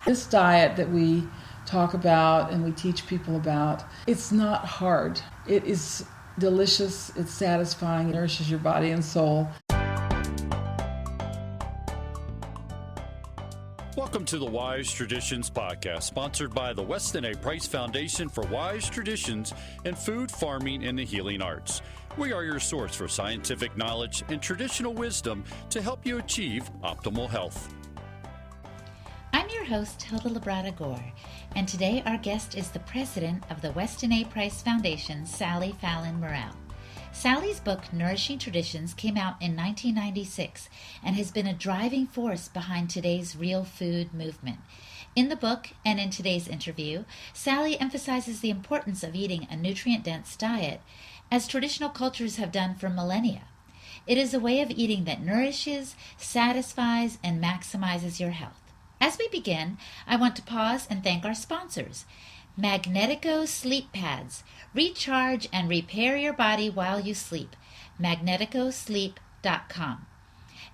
This diet that we talk about and we teach people about, it's not hard. It is delicious, it's satisfying, it nourishes your body and soul. Welcome to the Wise Traditions Podcast, sponsored by the Weston A Foundation for Wise Traditions in Food, Farming, and the Healing Arts. We are your source for scientific knowledge and traditional wisdom to help you achieve optimal health. I'm your host, Hilda Labrada Gore, and today our guest is the president of the Weston A Foundation, Sally Fallon Morell. Sally's book, Nourishing Traditions, came out in 1996 and has been a driving force behind today's real food movement. In the book and in today's interview, Sally emphasizes the importance of eating a nutrient-dense diet, as traditional cultures have done for millennia. It is a way of eating that nourishes, satisfies, and maximizes your health. As we begin, I want to pause and thank our sponsors. Magnetico Sleep Pads. Recharge and repair your body while you sleep. MagneticoSleep.com.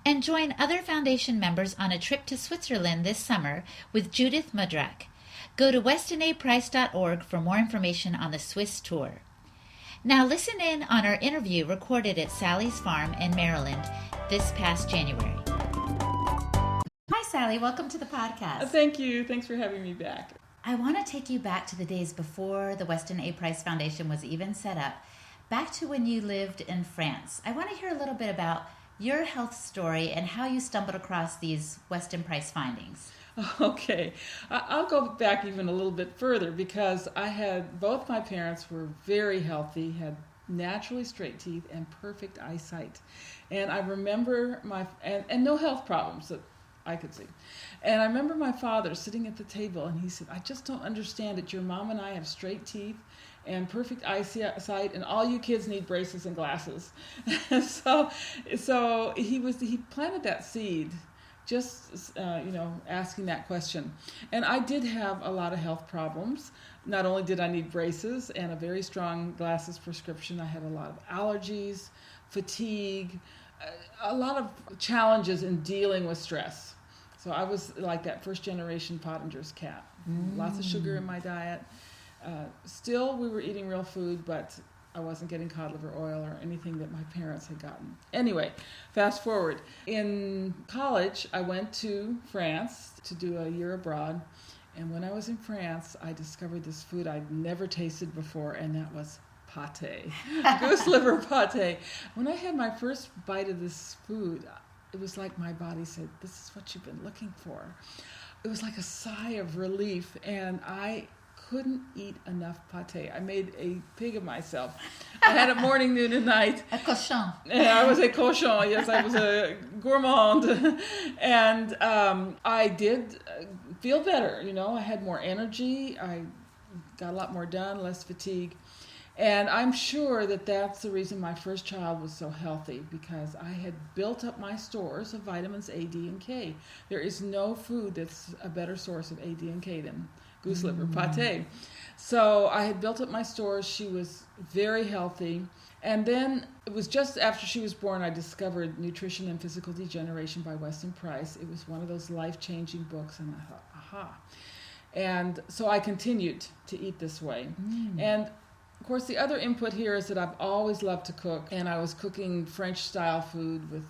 And join other foundation members on a trip to Switzerland this summer with Judith Mudrak. Go to westonaprice.org for more information on the Swiss tour. Now listen in on our interview recorded at Sally's farm in Maryland this past January. Hi, Sally. Welcome to the podcast. Thank you. Thanks for having me back. I want to take you back to the days before the Weston A. Price Foundation was even set up, back to when you lived in France. I want to hear a little bit about your health story and how you stumbled across these Weston Price findings. Okay. I'll go back even a little bit further because both my parents were very healthy, had naturally straight teeth and perfect eyesight. And I remember and no health problems that I could see. And I remember my father sitting at the table and he said, I just don't understand it. Your mom and I have straight teeth and perfect eyesight and all you kids need braces and glasses. so he planted that seed, just, asking that question. And I did have a lot of health problems. Not only did I need braces and a very strong glasses prescription, I had a lot of allergies, fatigue, a lot of challenges in dealing with stress. So I was like that first generation Pottinger's cat. Lots of sugar in my diet. Still, we were eating real food, but I wasn't getting cod liver oil or anything that my parents had gotten. Anyway, fast forward. In college, I went to France to do a year abroad. And when I was in France, I discovered this food I'd never tasted before, and that was pate, goose liver pate. When I had my first bite of this food, it was like my body said, this is what you've been looking for. It was like a sigh of relief, and I couldn't eat enough pate. I made a pig of myself. I had it morning, noon, and night. A cochon. Yeah, I was a cochon. Yes, I was a gourmand. And I did feel better. I had more energy. I got a lot more done, less fatigue. And I'm sure that that's the reason my first child was so healthy, because I had built up my stores of vitamins A, D, and K. There is no food that's a better source of A, D, and K than goose liver pate. So I had built up my stores. She was very healthy. And then it was just after she was born, I discovered Nutrition and Physical Degeneration by Weston Price. It was one of those life-changing books, and I thought, aha. And so I continued to eat this way. And of course, the other input here is that I've always loved to cook, and I was cooking French-style food with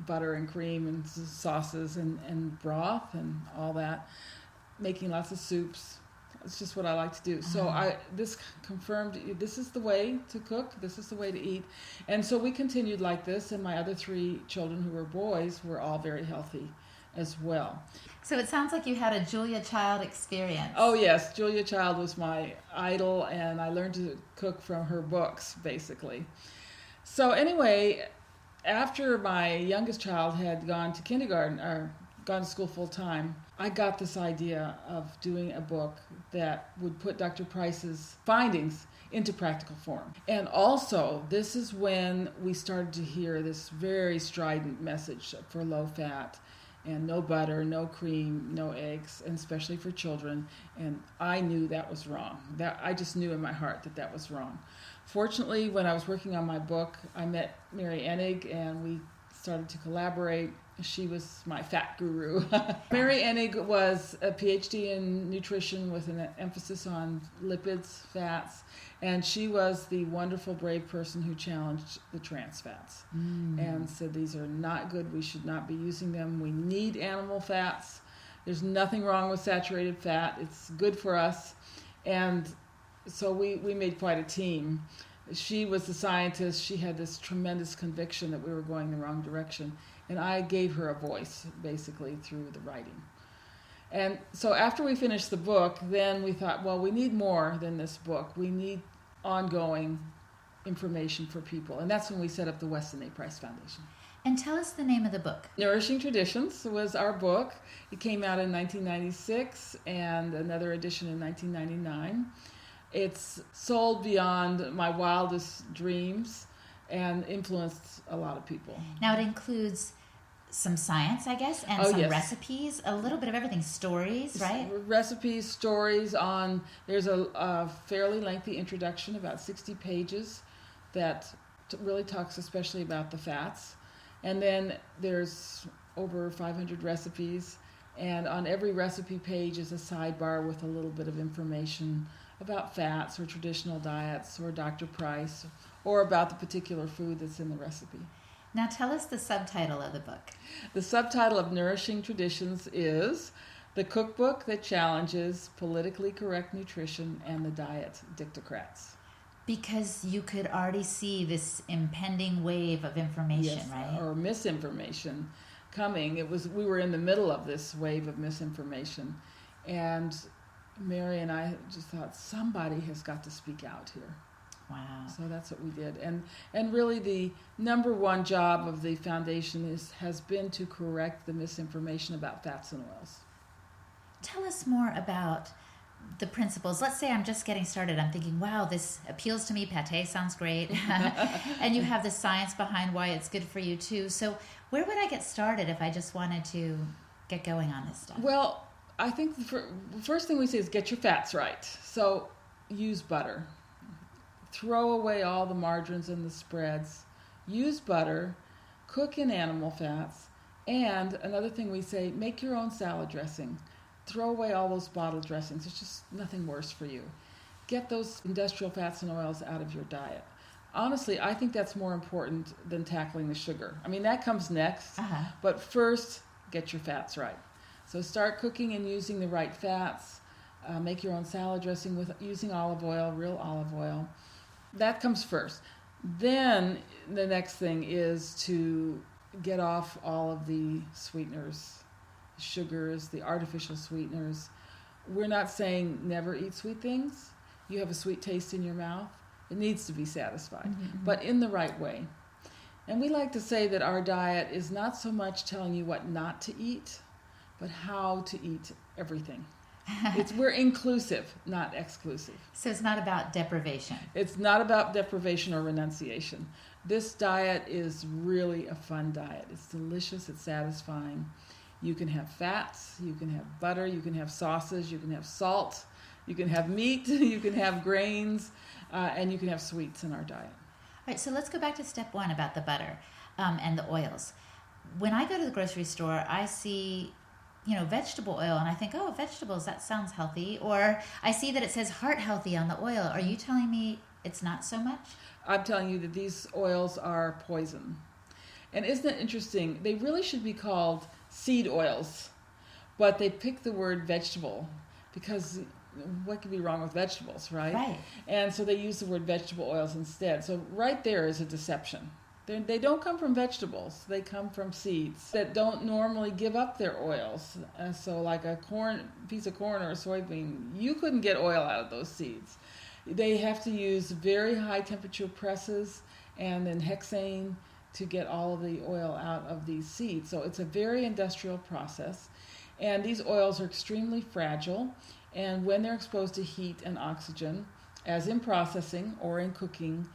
butter and cream and sauces and broth and all that, making lots of soups. It's just what I like to do. So this confirmed this is the way to cook, this is the way to eat. And so we continued like this, and my other 3 children who were boys were all very healthy as well. So it sounds like you had a Julia Child experience. Oh yes, Julia Child was my idol, and I learned to cook from her books, basically. So anyway, after my youngest child had gone to kindergarten, or gone to school full time, I got this idea of doing a book that would put Dr. Price's findings into practical form. And also, this is when we started to hear this very strident message for low fat and no butter, no cream, no eggs, and especially for children. And I knew that was wrong. I just knew in my heart that that was wrong. Fortunately, when I was working on my book, I met Mary Enig, and we started to collaborate. She was my fat guru. Mary Enig was a PhD in nutrition with an emphasis on lipids, fats, and she was the wonderful, brave person who challenged the trans fats and said these are not good. We should not be using them. We need animal fats. There's nothing wrong with saturated fat. It's good for us. And so we made quite a team. She was the scientist. She had this tremendous conviction that we were going the wrong direction. And I gave her a voice, basically, through the writing. And so after we finished the book, then we thought, well, we need more than this book. We need ongoing information for people. And that's when we set up the Weston A. Price Foundation. And tell us the name of the book. Nourishing Traditions was our book. It came out in 1996 and another edition in 1999. It's sold beyond my wildest dreams and influenced a lot of people. Now it includes some science, I guess, and some recipes, a little bit of everything, stories, right? Recipes, stories on, there's a fairly lengthy introduction, about 60 pages, that really talks especially about the fats. And then there's over 500 recipes, and on every recipe page is a sidebar with a little bit of information about fats or traditional diets or Dr. Price or about the particular food that's in the recipe. Now tell us the subtitle of the book. The subtitle of Nourishing Traditions is The Cookbook That Challenges Politically Correct Nutrition and the Diet Dictocrats. Because you could already see this impending wave of information, right? Or misinformation coming. We were in the middle of this wave of misinformation. And Mary and I just thought somebody has got to speak out here. Wow. So that's what we did. And really the number one job of the foundation has been to correct the misinformation about fats and oils. Tell us more about the principles. Let's say I'm just getting started. I'm thinking, wow, this appeals to me. Pate sounds great. And you have the science behind why it's good for you too. So where would I get started if I just wanted to get going on this stuff? Well, I think the first thing we say is get your fats right. So use butter. Throw away all the margarines and the spreads. Use butter. Cook in animal fats. And another thing we say, make your own salad dressing. Throw away all those bottled dressings. It's just nothing worse for you. Get those industrial fats and oils out of your diet. Honestly, I think that's more important than tackling the sugar. I mean, that comes next. But first, get your fats right. So start cooking and using the right fats. Make your own salad dressing with using olive oil, real olive oil. That comes first. Then the next thing is to get off all of the sweeteners, sugars, the artificial sweeteners. We're not saying never eat sweet things. You have a sweet taste in your mouth. It needs to be satisfied, but in the right way. And we like to say that our diet is not so much telling you what not to eat, but how to eat everything. We're inclusive, not exclusive. So it's not about deprivation. It's not about deprivation or renunciation. This diet is really a fun diet. It's delicious, it's satisfying. You can have fats, you can have butter, you can have sauces, you can have salt, you can have meat, you can have grains, and you can have sweets in our diet. All right, so let's go back to step one about the butter and the oils. When I go to the grocery store, I see vegetable oil, and I think, oh, vegetables, that sounds healthy. Or I see that it says heart healthy on the oil. Are you telling me it's not so much? I'm telling you that these oils are poison. And isn't it interesting? They really should be called seed oils, but they pick the word vegetable because what could be wrong with vegetables, right? Right. And so they use the word vegetable oils instead. So right there is a deception. They don't come from vegetables. They come from seeds that don't normally give up their oils. So like a piece of corn or a soybean, you couldn't get oil out of those seeds. They have to use very high temperature presses and then hexane to get all of the oil out of these seeds. So it's a very industrial process. And these oils are extremely fragile. And when they're exposed to heat and oxygen, as in processing or in cooking,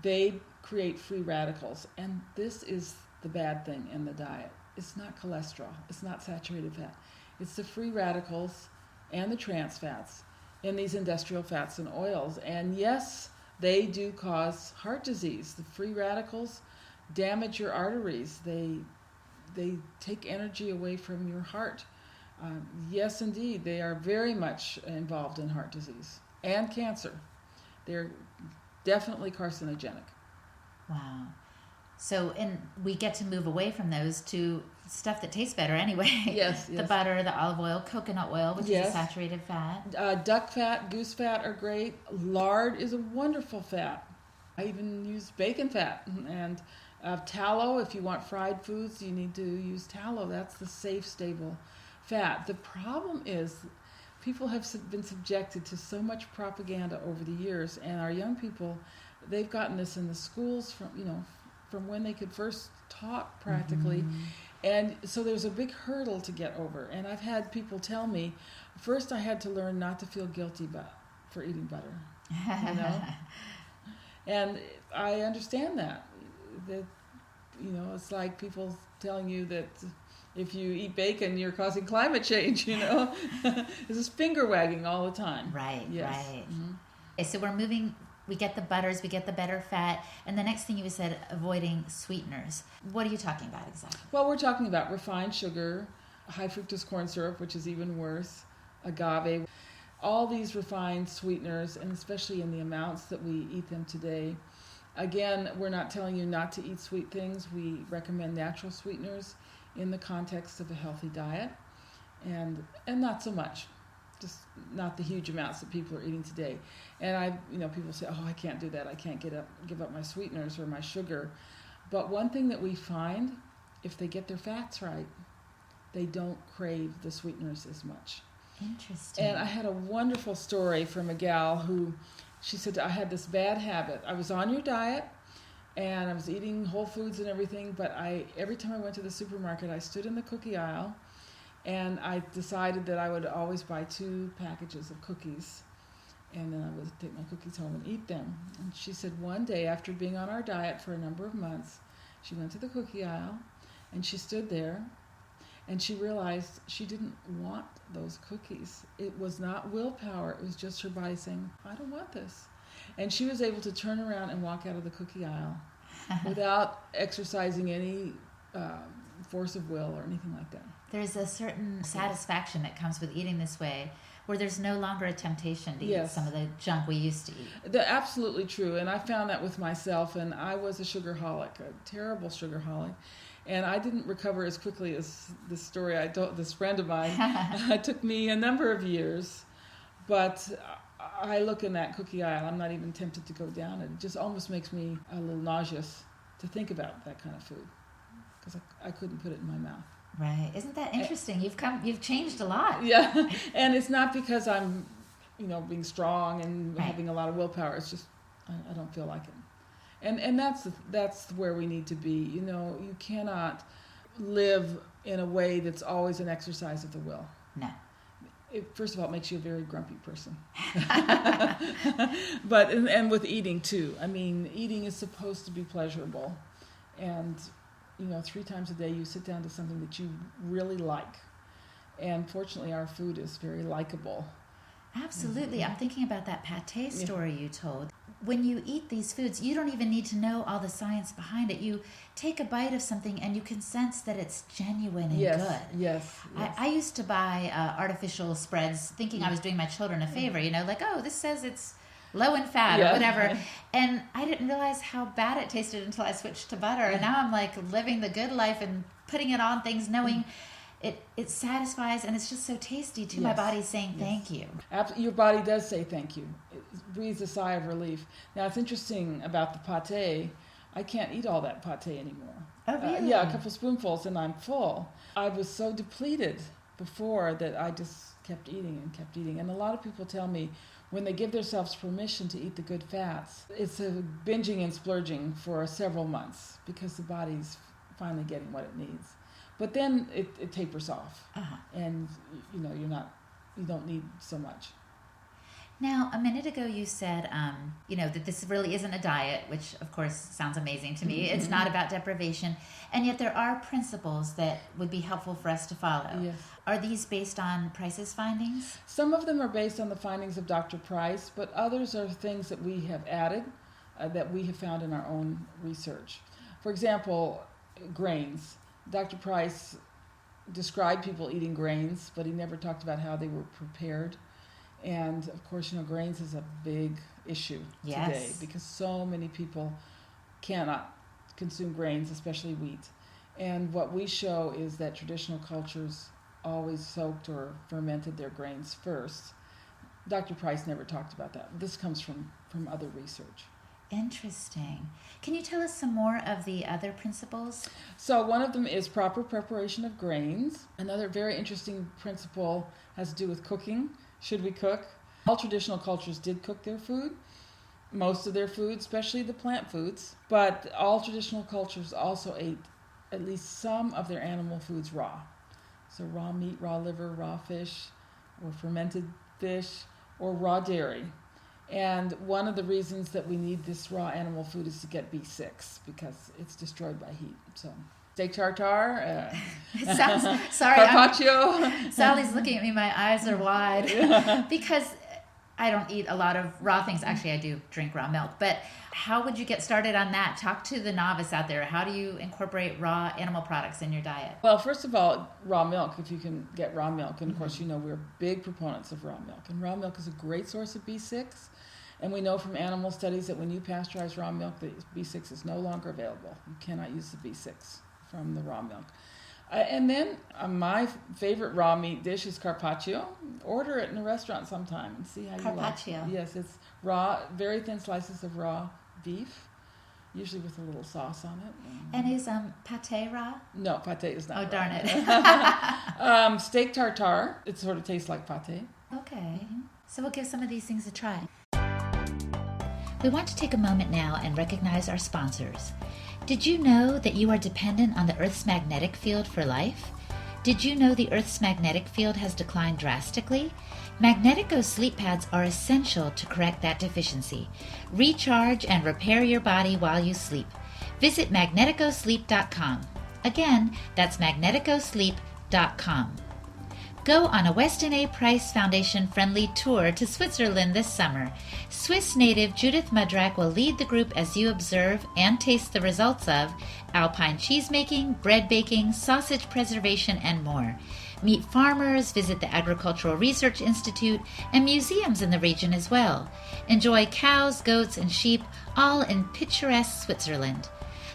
they create free radicals. And this is the bad thing in the diet. It's not cholesterol. It's not saturated fat. It's the free radicals and the trans fats in these industrial fats and oils. And yes, they do cause heart disease. The free radicals damage your arteries. They they take energy away from your heart. Yes, indeed, they are very much involved in heart disease and cancer. They're definitely carcinogenic. Wow. So, and we get to move away from those to stuff that tastes better anyway. Yes, The yes. butter, the olive oil, coconut oil, which is a saturated fat. Duck fat, goose fat are great. Lard is a wonderful fat. I even use bacon fat. And tallow, if you want fried foods, you need to use tallow. That's the safe, stable fat. The problem is people have been subjected to so much propaganda over the years, and our young people, they've gotten this in the schools from when they could first talk practically. Mm-hmm. And so there's a big hurdle to get over. And I've had people tell me, first I had to learn not to feel guilty for eating butter, And I understand that it's like people telling you that if you eat bacon, you're causing climate change, This is finger wagging all the time. Right, yes. right. Mm-hmm. Okay, so we're moving, we get the butters, we get the better fat, and the next thing you said, avoiding sweeteners. What are you talking about exactly? Well, we're talking about refined sugar, high fructose corn syrup, which is even worse, agave. All these refined sweeteners, and especially in the amounts that we eat them today. Again, we're not telling you not to eat sweet things. We recommend natural sweeteners in the context of a healthy diet, and not so much, just not the huge amounts that people are eating today. And people say, "Oh, I can't do that. I can't give up my sweeteners or my sugar." But one thing that we find, if they get their fats right, they don't crave the sweeteners as much. Interesting. And I had a wonderful story from a gal who, she said, I had this bad habit. I was on your diet, and I was eating whole foods and everything, but every time I went to the supermarket, I stood in the cookie aisle, and I decided that I would always buy 2 packages of cookies, and then I would take my cookies home and eat them. And she said one day, after being on our diet for a number of months, she went to the cookie aisle, and she stood there, and she realized she didn't want those cookies. It was not willpower. It was just her body saying, I don't want this. And she was able to turn around and walk out of the cookie aisle without exercising any force of will or anything like that. There's a certain satisfaction that comes with eating this way, where there's no longer a temptation to eat some of the junk we used to eat. They're absolutely true. And I found that with myself. And I was a sugarholic, a terrible sugarholic. And I didn't recover as quickly as this story I told this friend of mine. It took me a number of years. But I look in that cookie aisle, I'm not even tempted to go down it. It just almost makes me a little nauseous to think about that kind of food, because I couldn't put it in my mouth. Right. Isn't that interesting? You've changed a lot. Yeah. And it's not because I'm, being strong and having a lot of willpower. It's just I don't feel like it. And that's where we need to be. You cannot live in a way that's always an exercise of the will. No. First of all, it makes you a very grumpy person. But and with eating too. I mean, eating is supposed to be pleasurable, and 3 times a day you sit down to something that you really like. And fortunately, our food is very likable. Absolutely. I'm thinking about that pate story you told. When you eat these foods, you don't even need to know all the science behind it. You take a bite of something and you can sense that it's genuine and good. Yes. I used to buy artificial spreads thinking I was doing my children a favor, like, oh, this says it's low in fat or whatever. And I didn't realize how bad it tasted until I switched to butter. And now I'm like living the good life and putting it on things, knowing it satisfies, and it's just so tasty too. My body's saying thank you. Your body does say thank you. It breathes a sigh of relief. Now, it's interesting about the pate. I can't eat all that pate anymore. Oh, really? A couple spoonfuls and I'm full. I was so depleted before that I just kept eating and kept eating. And a lot of people tell me when they give themselves permission to eat the good fats, it's a binging and splurging for several months because the body's finally getting what it needs. But then it tapers off, and you don't need so much. Now, a minute ago you said, that this really isn't a diet, which of course sounds amazing to me. It's not about deprivation, and yet there are principles that would be helpful for us to follow. Yes. Are these based on Price's findings? Some of them are based on the findings of Dr. Price, but others are things that we have added, that we have found in our own research. For example, grains. Dr. Price described people eating grains, but he never talked about how they were prepared. And of course, grains is a big issue today because so many people cannot consume grains, especially wheat. And what we show is that traditional cultures always soaked or fermented their grains first. Dr. Price never talked about that. This comes from other research. Interesting. Can you tell us some more of the other principles? So one of them is proper preparation of grains. Another very interesting principle has to do with cooking. Should we cook? All traditional cultures did cook their food, most of their food, especially the plant foods. But all traditional cultures also ate at least some of their animal foods raw. So raw meat, raw liver, raw fish, or fermented fish, or raw dairy. And one of the reasons that we need this raw animal food is to get B6 because it's destroyed by heat. So steak tartare, carpaccio. Sally's looking at me, my eyes are wide because I don't eat a lot of raw things. Actually, I do drink raw milk. But how would you get started on that? Talk to the novice out there. How do you incorporate raw animal products in your diet? Well, first of all, raw milk, if you can get raw milk. And of course, we're big proponents of raw milk. And raw milk is a great source of B6. And we know from animal studies that when you pasteurize raw milk, the B6 is no longer available. You cannot use the B6 from the raw milk. And then my favorite raw meat dish is carpaccio. Order it in a restaurant sometime and see how you like it. Carpaccio. Yes, it's raw, very thin slices of raw beef, usually with a little sauce on it. And is pate raw? No, pate is not. Oh, raw. darn it. Steak tartare. It sort of tastes like pate. Okay. So we'll give some of these things a try. We want to take a moment now and recognize our sponsors. Did you know that you are dependent on the Earth's magnetic field for life? Did you know the Earth's magnetic field has declined drastically? Magnetico sleep pads are essential to correct that deficiency. Recharge and repair your body while you sleep. Visit magneticosleep.com. Again, that's magneticosleep.com. Go on a Weston A. Price Foundation-friendly tour to Switzerland this summer. Swiss native Judith Mudrak will lead the group as you observe and taste the results of alpine cheesemaking, bread baking, sausage preservation, and more. Meet farmers, visit the Agricultural Research Institute, and museums in the region as well. Enjoy cows, goats, and sheep, all in picturesque Switzerland.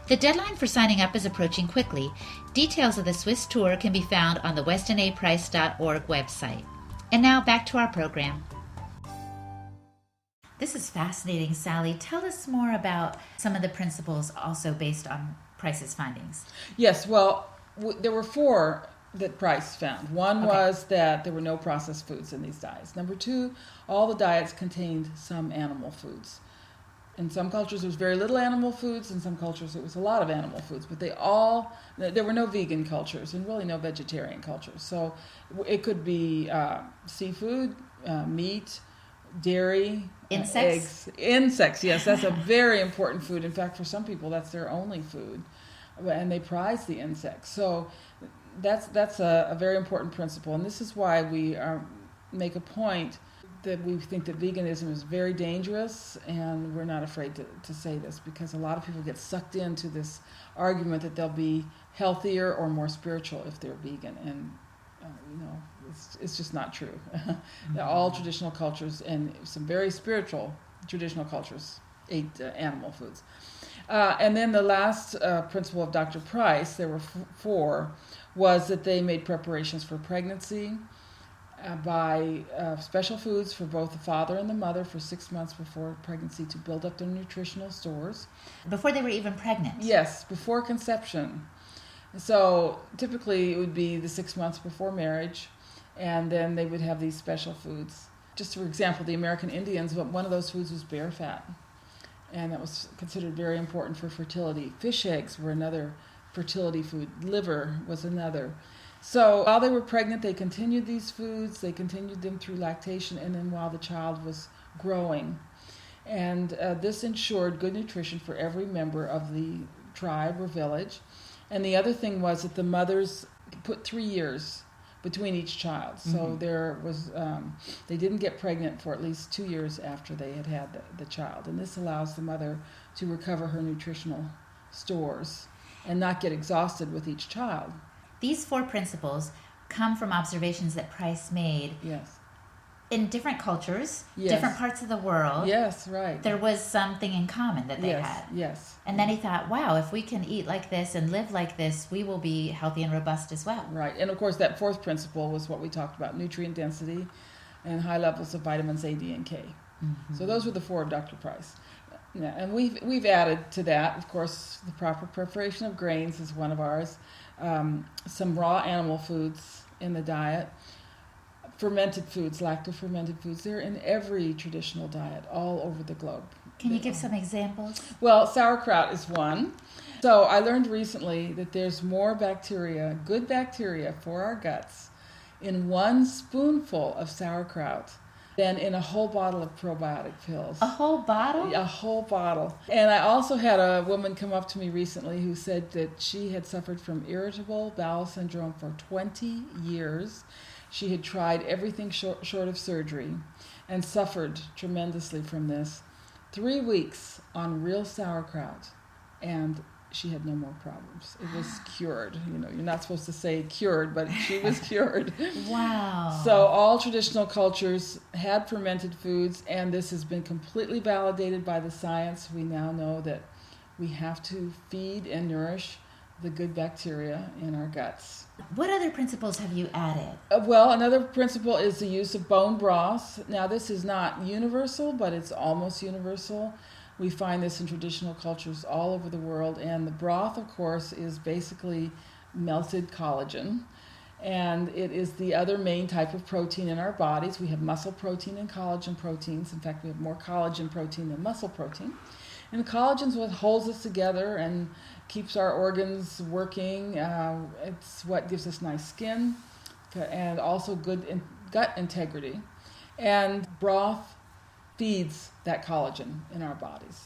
The deadline for signing up is approaching quickly. Details of the Swiss tour can be found on the westonaprice.org website. And now back to our program. This is fascinating, Sally. Tell us more about some of the principles also based on Price's findings. Yes, well, there were 4 that Price found. One was that there were no processed foods in these diets. Number 2, all the diets contained some animal foods. In some cultures, there was very little animal foods. In some cultures, it was a lot of animal foods. But there were no vegan cultures and really no vegetarian cultures. So it could be seafood, meat, dairy, insects. Eggs. Insects, yes, that's a very important food. In fact, for some people, that's their only food. And they prize the insects. So that's a very important principle. And this is why we make a point that we think that veganism is very dangerous, and we're not afraid to say this because a lot of people get sucked into this argument that they'll be healthier or more spiritual if they're vegan, and it's just not true. All traditional cultures and some very spiritual traditional cultures ate animal foods. And then the last principle of Dr. Price, there were 4, was that they made preparations for pregnancy, by special foods for both the father and the mother for 6 months before pregnancy to build up their nutritional stores. Before they were even pregnant? Yes, before conception. So typically it would be the 6 months before marriage, and then they would have these special foods. Just for example, the American Indians, one of those foods was bear fat, and that was considered very important for fertility. Fish eggs were another fertility food. Liver was another. So while they were pregnant, they continued these foods. They continued them through lactation, and then while the child was growing. And this ensured good nutrition for every member of the tribe or village. And the other thing was that the mothers put 3 years between each child. So there was they didn't get pregnant for at least 2 years after they had the child. And this allows the mother to recover her nutritional stores. and not get exhausted with each child. These 4 principles come from observations that Price made Yes. in different cultures, Yes. different parts of the world. Yes, right. There was something in common that they yes, had. Yes. And then he thought, wow, if we can eat like this and live like this, we will be healthy and robust as well. Right. And of course, that 4th principle was what we talked about, nutrient density and high levels of vitamins A, D, and K. Mm-hmm. So those were the 4 of Dr. Price. Yeah, and we've added to that, of course, the proper preparation of grains is one of ours. Some raw animal foods in the diet. Fermented foods, lacto-fermented foods, they're in every traditional diet all over the globe. Can you give some examples? Well, sauerkraut is one. So I learned recently that there's more bacteria, good bacteria for our guts, in 1 spoonful of sauerkraut than in a whole bottle of probiotic pills. A whole bottle? A whole bottle. And I also had a woman come up to me recently who said that she had suffered from irritable bowel syndrome for 20 years. She had tried everything short of surgery and suffered tremendously from this. 3 weeks on real sauerkraut, and she had no more problems. It was cured. You know, you're not supposed to say cured, but she was cured. Wow. So all traditional cultures had fermented foods, and this has been completely validated by the science. We now know that we have to feed and nourish the good bacteria in our guts. What other principles have you added? Well, another principle is the use of bone broth. Now, this is not universal, but it's almost universal. We find this in traditional cultures all over the world, and the broth, of course, is basically melted collagen, and it is the other main type of protein in our bodies. We have muscle protein and collagen proteins. In fact, we have more collagen protein than muscle protein. And collagen is what holds us together and keeps our organs working. It's what gives us nice skin and also good gut integrity. And broth feeds that collagen in our bodies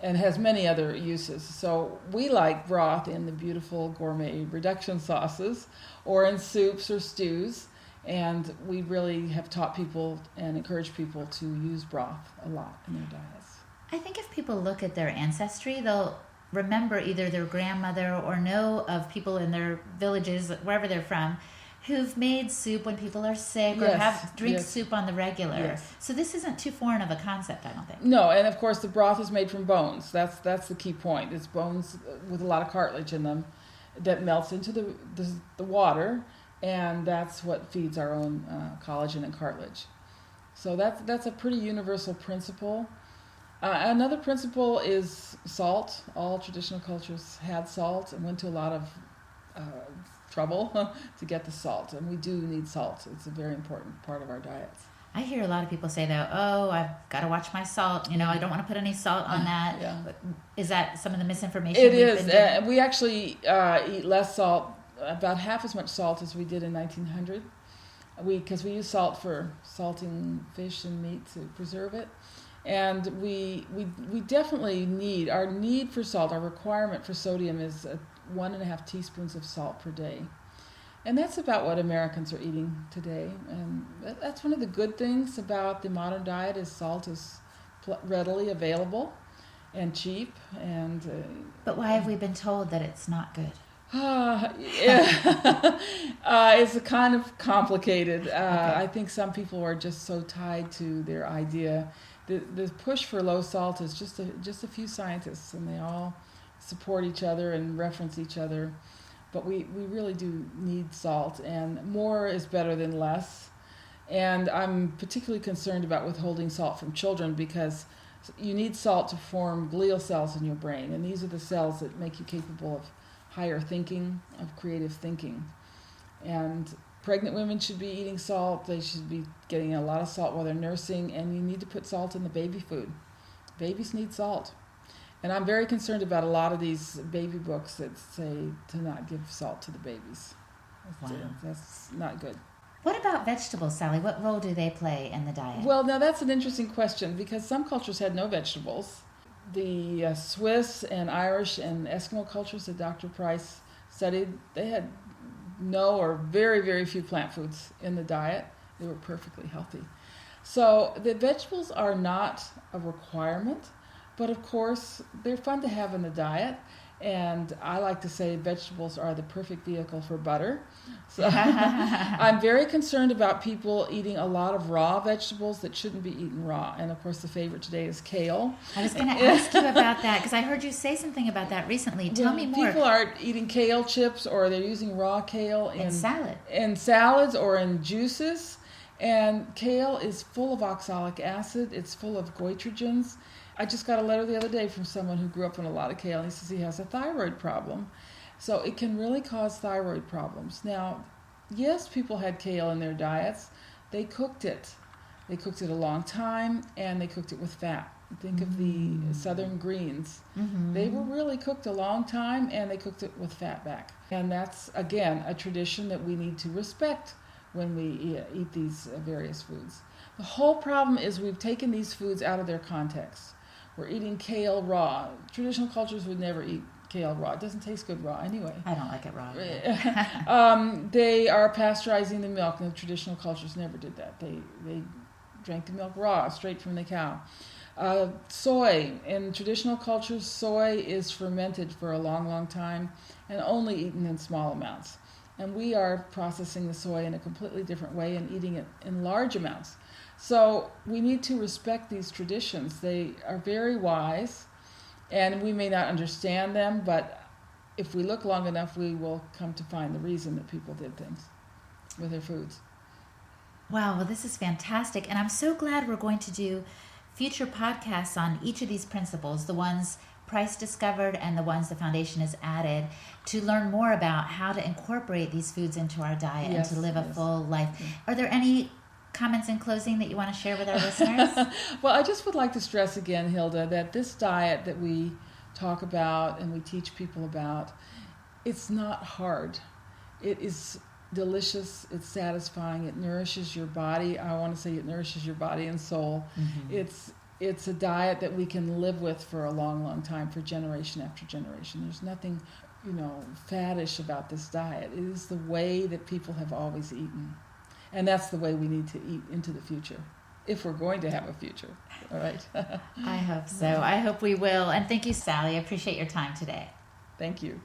and has many other uses. So we like broth in the beautiful gourmet reduction sauces or in soups or stews. And we really have taught people and encouraged people to use broth a lot in their diets. I think if people look at their ancestry, they'll remember either their grandmother or know of people in their villages, wherever they're from, who've made soup when people are sick or drink soup on the regular. Yes. So this isn't too foreign of a concept, I don't think. No, and of course the broth is made from bones. That's the key point. It's bones with a lot of cartilage in them that melts into the water, and that's what feeds our own collagen and cartilage. So that's a pretty universal principle. Another principle is salt. All traditional cultures had salt and went to a lot of trouble to get the salt, and we do need salt. It's a very important part of our diets. I hear a lot of people say though, oh, I've got to watch my salt. You know, I don't want to put any salt on that. Yeah. Is that some of the misinformation? It is. We actually eat less salt, about half as much salt as we did in 1900. Because we use salt for salting fish and meat to preserve it. And we definitely need, our need for salt, our requirement for sodium is 1.5 teaspoons of salt per day. And that's about what Americans are eating today. And that's one of the good things about the modern diet is salt is readily available and cheap. And but why have we been told that it's not good? It's kind of complicated. Okay. I think some people are just so tied to their idea. The push for low salt is just a few scientists, and they all support each other and reference each other. But we really do need salt, and more is better than less. And I'm particularly concerned about withholding salt from children because you need salt to form glial cells in your brain, and these are the cells that make you capable of higher thinking, of creative thinking. And pregnant women should be eating salt. They should be getting a lot of salt while they're nursing, and you need to put salt in the baby food. Babies need salt. And I'm very concerned about a lot of these baby books that say to not give salt to the babies. Wow. That's not good. What about vegetables, Sally? What role do they play in the diet? Well, now that's an interesting question because some cultures had no vegetables. The Swiss and Irish and Eskimo cultures that Dr. Price studied, they had no or very, very few plant foods in the diet. They were perfectly healthy. So the vegetables are not a requirement, but of course they're fun to have in the diet. And I like to say vegetables are the perfect vehicle for butter. So I'm very concerned about people eating a lot of raw vegetables that shouldn't be eaten raw. And of course, the favorite today is kale. I was going to ask you about that because I heard you say something about that recently. Tell me more. People are eating kale chips, or they're using raw kale in salads or in juices. And kale is full of oxalic acid. It's full of goitrogens. I just got a letter the other day from someone who grew up on a lot of kale, and he says he has a thyroid problem. So it can really cause thyroid problems. Now, yes, people had kale in their diets. They cooked it. They cooked it a long time, and they cooked it with fat. Think of the southern greens. Mm-hmm. They were really cooked a long time, and they cooked it with fat back. And that's, again, a tradition that we need to respect when we eat these various foods. The whole problem is we've taken these foods out of their context. We're eating kale raw. Traditional cultures would never eat kale raw. It doesn't taste good raw anyway. I don't like it raw. They are pasteurizing the milk, and the traditional cultures never did that. They drank the milk raw, straight from the cow. Soy. In traditional cultures, soy is fermented for a long, long time and only eaten in small amounts. And we are processing the soy in a completely different way and eating it in large amounts. So we need to respect these traditions. They are very wise, and we may not understand them, but if we look long enough, we will come to find the reason that people did things with their foods. Wow, well, this is fantastic. And I'm so glad we're going to do future podcasts on each of these principles, the ones Price discovered and the ones the foundation has added, to learn more about how to incorporate these foods into our diet and to live a full life. Yeah. Are there any comments in closing that you want to share with our listeners? Well, I just would like to stress again, Hilda, that this diet that we talk about and we teach people about, it's not hard. It is delicious, it's satisfying, it nourishes your body. I want to say it nourishes your body and soul. Mm-hmm. It's a diet that we can live with for a long, long time, for generation after generation. There's nothing, faddish about this diet. It is the way that people have always eaten. And that's the way we need to eat into the future, if we're going to have a future. All right. I hope so. I hope we will. And thank you, Sally. I appreciate your time today. Thank you.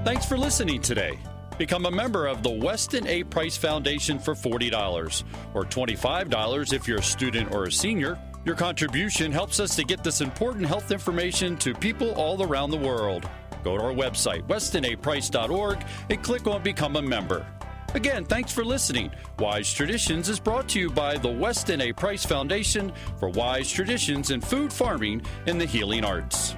Thanks for listening today. Become a member of the Weston A. Price Foundation for $40 or $25 if you're a student or a senior. Your contribution helps us to get this important health information to people all around the world. Go to our website, westonaprice.org, and click on Become a Member. Again, thanks for listening. Wise Traditions is brought to you by the Weston A. Price Foundation for wise traditions in food, farming, and the healing arts.